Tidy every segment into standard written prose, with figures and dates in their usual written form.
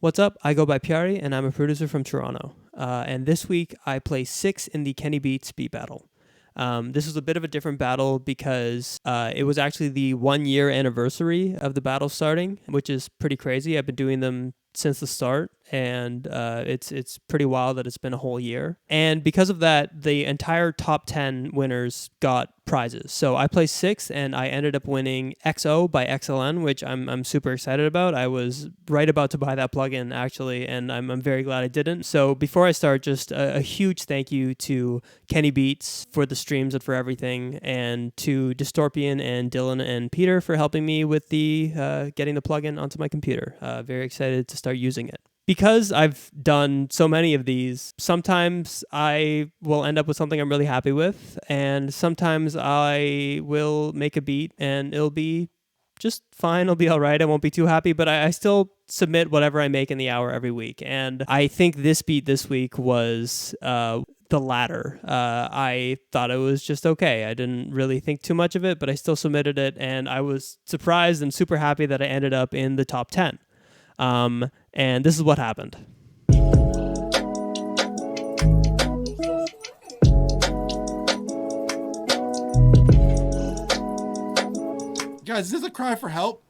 What's up? I go by Piari, and I'm a producer from Toronto. And this week, I play 6 in the Kenny Beats beat battle. This was a bit of a different battle because it was actually the 1-year anniversary of the battle starting, which is pretty crazy. I've been doing them since the start, and it's pretty wild that it's been a whole year. And because of that, the entire top 10 winners got prizes. So I placed 6th, and I ended up winning XO by XLN, which I'm super excited about. I was right about to buy that plugin, actually, and I'm very glad I didn't. So before I start, just a huge thank you to Kenny Beats for the streams and for everything, and to Distorpian and Dylan and Peter for helping me with the getting the plugin onto my computer. Very excited to start using it. Because I've done so many of these, sometimes I will end up with something I'm really happy with, and sometimes I will make a beat and it'll be just fine. It'll be all right. I won't be too happy, but I still submit whatever I make in the hour every week. And I think this beat this week was the latter. I thought it was just okay. I didn't really think too much of it, but I still submitted it, and I was surprised and super happy that I ended up in the top 10. And this is what happened. Guys, is this a cry for help?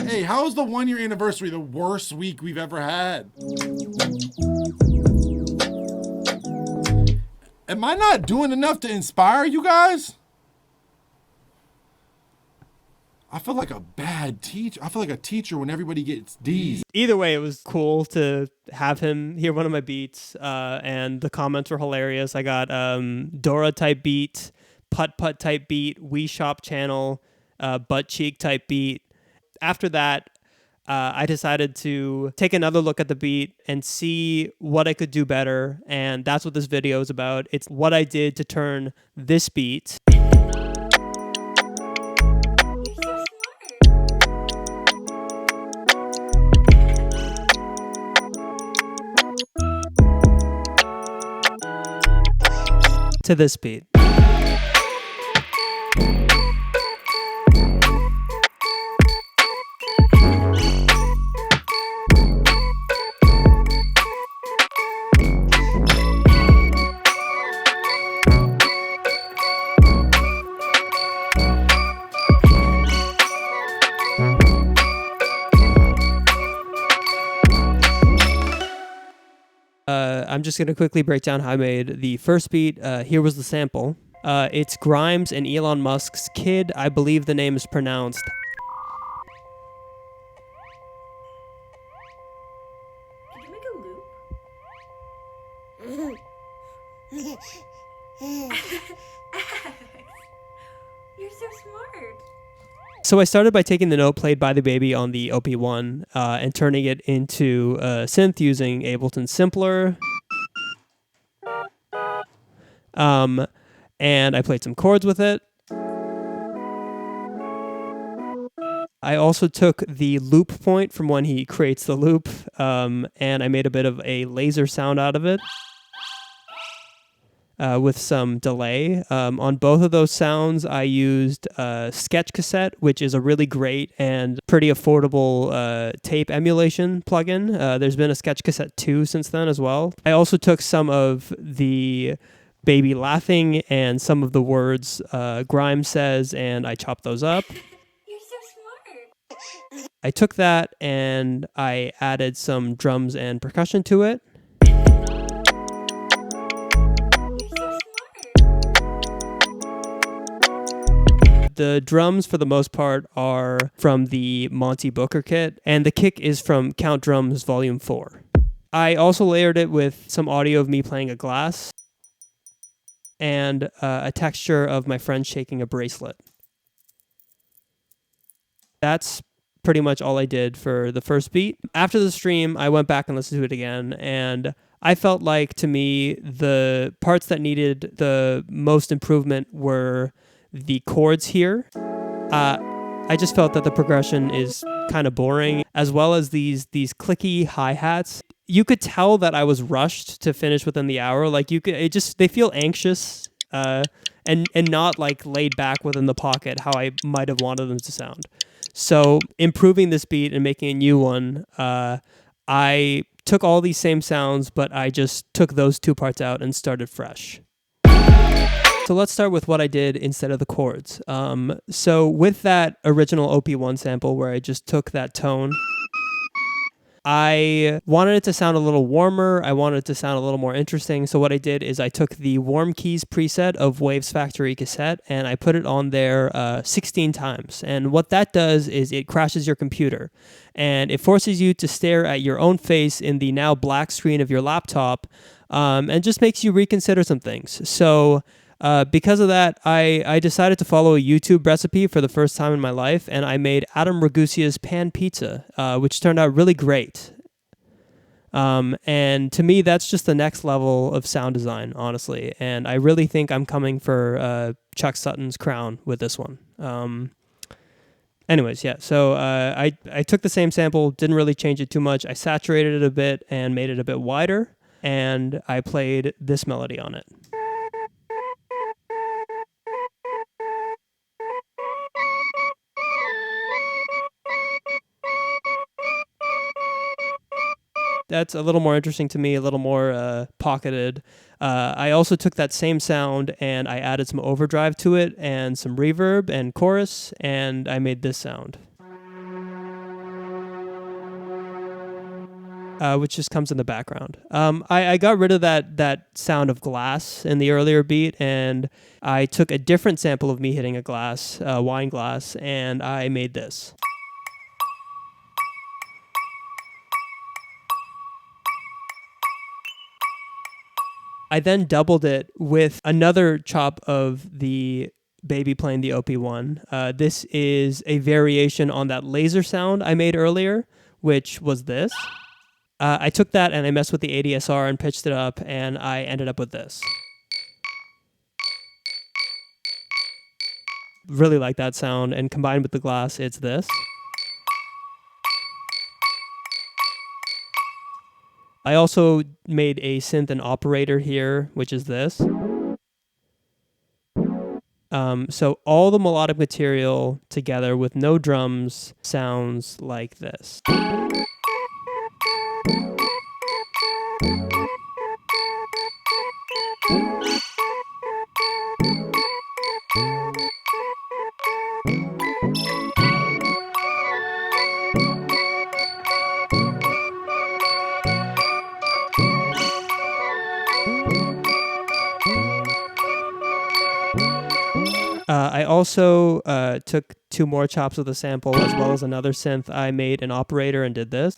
Hey, how is the 1-year anniversary the worst week we've ever had? Am I not doing enough to inspire you guys? I feel like a bad teacher. I feel like a teacher when everybody gets D's. Either way, it was cool to have him hear one of my beats, and the comments were hilarious. I got Dora type beat, Putt Putt type beat, Wii Shop channel, Butt Cheek type beat. After that, I decided to take another look at the beat and see what I could do better, and that's what this video is about. It's what I did to turn this beat to this beat. I'm just going to quickly break down how I made the first beat. Here was the sample. It's Grimes and Elon Musk's kid. I believe the name is pronounced. Could you make a loop? You're so smart. So I started by taking the note played by the baby on the OP1 and turning it into a synth using Ableton Simpler. And I played some chords with it. I also took the loop point from when he creates the loop, and I made a bit of a laser sound out of it with some delay. On both of those sounds, I used Sketch Cassette, which is a really great and pretty affordable tape emulation plugin. There's been a Sketch Cassette 2 since then as well. I also took some of the baby laughing and some of the words Grimes says, and I chopped those up. You're so smart. I took that and I added some drums and percussion to it. The drums, for the most part, are from the Monty Booker kit, and the kick is from Count Drums Volume 4. I also layered it with some audio of me playing a glass and a texture of my friend shaking a bracelet. That's pretty much all I did for the first beat. After the stream, I went back and listened to it again, and I felt like, to me, the parts that needed the most improvement were the chords here. I just felt that the progression is kind of boring, as well as these clicky hi-hats. you could tell that I was rushed to finish within the hour. Like they feel anxious, and not like laid back within the pocket how I might have wanted them to sound. So improving this beat and making a new one, I took all these same sounds, but I just took those two parts out and started fresh. So let's start with what I did instead of the chords. So with that original OP1 sample where I just took that tone, I wanted it to sound a little warmer. I wanted it to sound a little more interesting. So what I did is I took the Warm Keys preset of Waves Factory cassette and I put it on there 16 times. And what that does is it crashes your computer and it forces you to stare at your own face in the now black screen of your laptop, and just makes you reconsider some things. So because of that, I decided to follow a YouTube recipe for the first time in my life, and I made Adam Ragusia's pan pizza, which turned out really great. And to me, that's just the next level of sound design, honestly. And I really think I'm coming for Chuck Sutton's crown with this one. Anyways, yeah, so I took the same sample, didn't really change it too much. I saturated it a bit and made it a bit wider, and I played this melody on it. That's a little more interesting to me, a little more pocketed. I also took that same sound and I added some overdrive to it and some reverb and chorus, and I made this sound, which just comes in the background. I got rid of that sound of glass in the earlier beat, and I took a different sample of me hitting a glass, wine glass, and I made this. I then doubled it with another chop of the baby playing the OP1. This is a variation on that laser sound I made earlier, which was this. I took that and I messed with the ADSR and pitched it up, and I ended up with this. Really like that sound, and combined with the glass, it's this. I also made a synth and operator here, which is this. So all the melodic material together with no drums sounds like this. I also took two more chops of the sample as well as another synth. I made an operator and did this.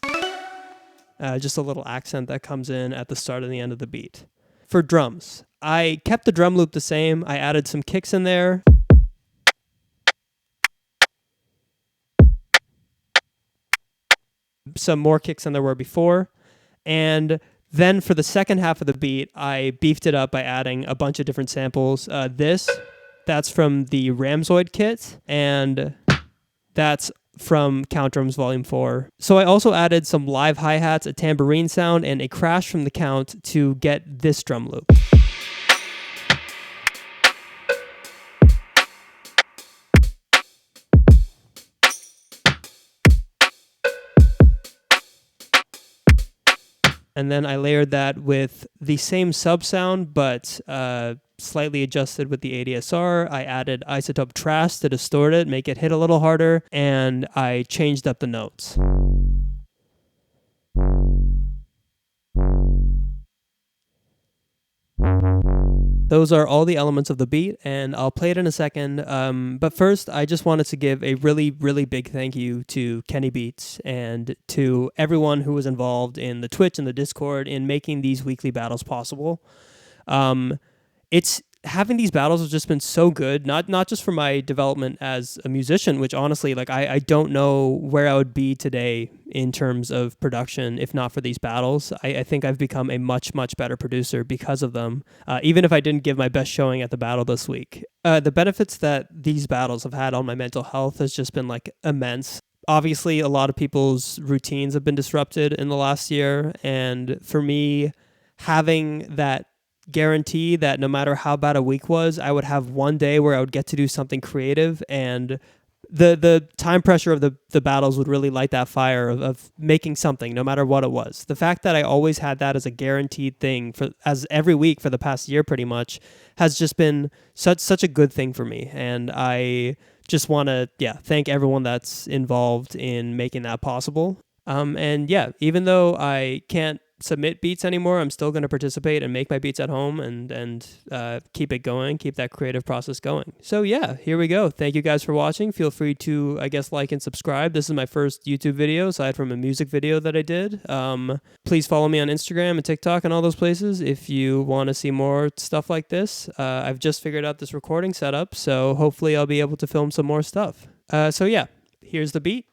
Just a little accent that comes in at the start and the end of the beat. For drums, I kept the drum loop the same. I added some kicks in there. Some more kicks than there were before. And then for the second half of the beat, I beefed it up by adding a bunch of different samples. That's from the Ramzoid kit, and that's from Count Drums Volume 4. So I also added some live hi-hats, a tambourine sound, and a crash from the Count to get this drum loop. And then I layered that with the same sub sound, but slightly adjusted with the ADSR. I added isotope trash to distort it, make it hit a little harder, and I changed up the notes. Those are all the elements of the beat, and I'll play it in a second. But first, I just wanted to give a really, really big thank you to Kenny Beats and to everyone who was involved in the Twitch and the Discord in making these weekly battles possible. It's having these battles has just been so good, not just for my development as a musician, which honestly, like I don't know where I would be today in terms of production if not for these battles. I think I've become a much, much better producer because of them, even if I didn't give my best showing at the battle this week. The benefits that these battles have had on my mental health has just been like immense. obviously a lot of people's routines have been disrupted in the last year. And for me, having that guarantee that no matter how bad a week was, I would have one day where I would get to do something creative, and the time pressure of the battles would really light that fire of making something no matter what it was. The fact that I always had that as a guaranteed thing for as every week for the past year pretty much has just been such a good thing for me. And I just want to thank everyone that's involved in making that possible. And yeah, even though I can't submit beats anymore, I'm still going to participate and make my beats at home and keep it going, keep that creative process going. So yeah, here we go. Thank you guys for watching. Feel free to, I guess, like and subscribe. This is my first YouTube video aside from a music video that I did. Please follow me on Instagram and TikTok and all those places if you want to see more stuff like this. I've just figured out this recording setup, so hopefully I'll be able to film some more stuff. So yeah, here's the beat.